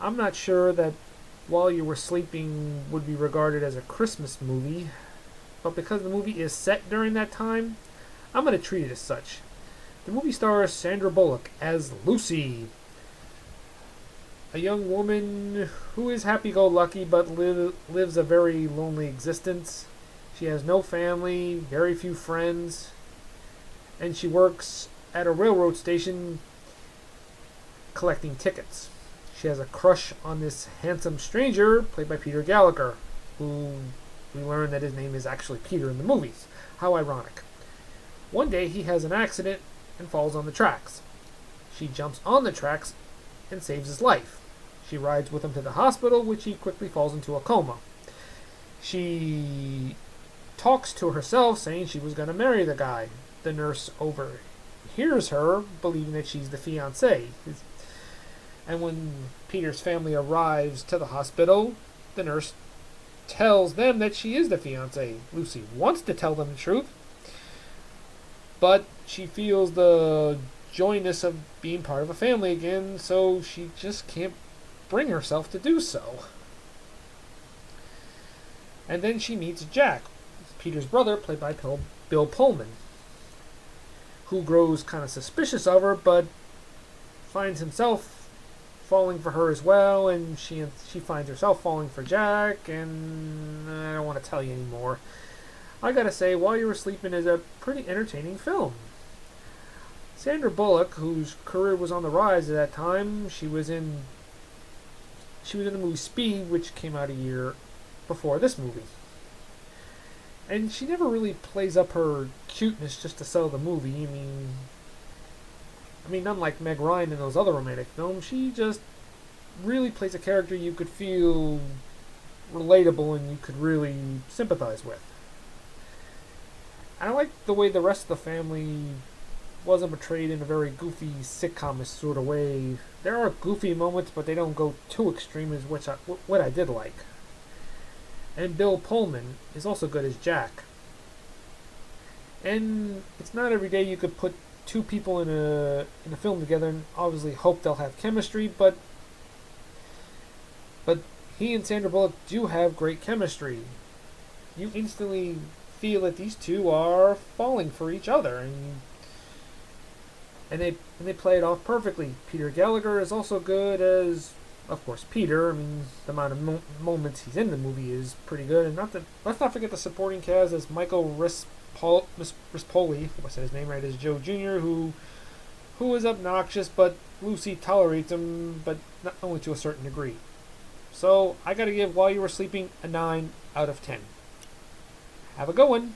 I'm not sure that While You Were Sleeping would be regarded as a Christmas movie, but because the movie is set during that time, I'm going to treat it as such. The movie stars Sandra Bullock as Lucy, a young woman who is happy go lucky but lives a very lonely existence. She has no family, very few friends, and she works at a railroad station collecting tickets. She has a crush on this handsome stranger played by Peter Gallagher, who we learn that his name is actually Peter in the movies. How ironic. One day he has an accident and falls on the tracks. She jumps on the tracks and saves his life. She rides with him to the hospital, which he quickly falls into a coma. She talks to herself, saying she was going to marry the guy. The nurse overhears her, believing that she's the fiancé. And when Peter's family arrives to the hospital, the nurse tells them that she is the fiancé. Lucy wants to tell them the truth, but she feels the joyness of being part of a family again, so she just can't bring herself to do so. And then she meets Jack, Peter's brother, played by Bill Pullman, who grows kind of suspicious of her, but finds himself falling for her as well, and she finds herself falling for Jack, and I don't want to tell you anymore. I gotta say, While You Were Sleeping is a pretty entertaining film. Sandra Bullock, whose career was on the rise at that time, she was in the movie Speed, which came out a year before this movie. And she never really plays up her cuteness just to sell the movie. I mean, unlike Meg Ryan in those other romantic films, she just really plays a character you could feel relatable and you could really sympathize with. And I like the way the rest of the family wasn't portrayed in a very goofy sitcom sort of way. There are goofy moments, but they don't go too extreme, is what I did like. And Bill Pullman is also good as Jack. And it's not every day you could put two people in a film together and obviously hope they'll have chemistry, but he and Sandra Bullock do have great chemistry. You instantly feel that these two are falling for each other, and they play it off perfectly. Peter Gallagher is also good as, of course, Peter. I mean, the amount of moments he's in the movie is pretty good. And let's not forget the supporting cast as Michael Rispoli, if I said his name right, as Joe Jr., who is obnoxious, but Lucy tolerates him, but not only to a certain degree. So I got to give While You Were Sleeping a 9 out of 10. Have a good one.